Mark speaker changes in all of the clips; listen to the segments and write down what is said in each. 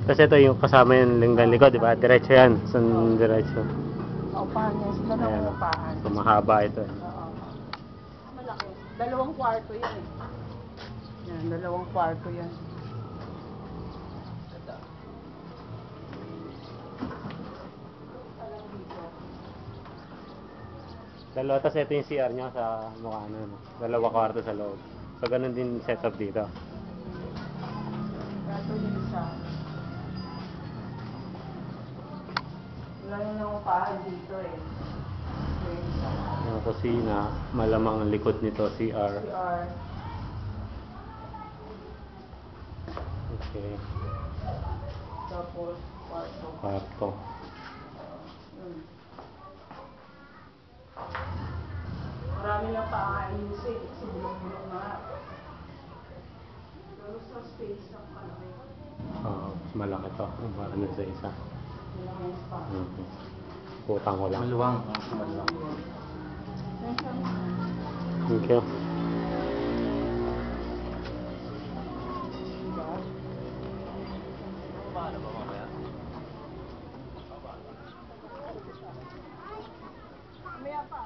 Speaker 1: Tapos ito yung kasama yung linggang likod, di ba? Diretso yan. Diretso.
Speaker 2: Upahan niya. Sila na
Speaker 1: Ayan.
Speaker 2: upahan.
Speaker 1: So, mahaba ito.
Speaker 2: Oo. Malaki. 2 kwarto yan eh. Yan, 2 kwarto yan.
Speaker 1: Dalawa, tapos ito yung CR niya sa mukha na. No? 2 kwarto sa loob. So, ganun din setup dito.
Speaker 2: Kwarto yung isa. Wala nang upahan dito eh. Yung isa.
Speaker 1: Yung kusina, malamang ang likod nito, CR.
Speaker 2: CR.
Speaker 1: Okay.
Speaker 2: Tapos, kwarto.
Speaker 1: Kwarto.
Speaker 2: Marami lang pa-aayusin kasi bulong-bulong na. Pero sa space lang malaki.
Speaker 1: Mas malaki to. Parang sa isa.
Speaker 2: Malaki yung spot.
Speaker 1: Putang ko lang.
Speaker 3: Maluwang. Maluwang.
Speaker 1: Thank you.
Speaker 2: Mamaya pa.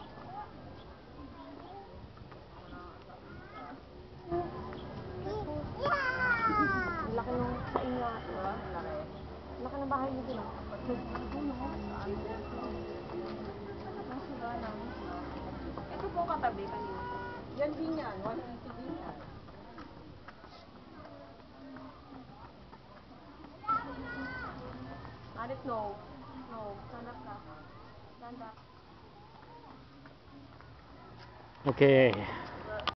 Speaker 4: Laki nung sa inyo.
Speaker 2: Laki.
Speaker 4: Laki ng bahay niyo din.
Speaker 2: Ito po katabi kanina. Yan din yan. 180 din yan.
Speaker 4: Arit, no. No. Stand up ka. Stand up.
Speaker 1: Okay.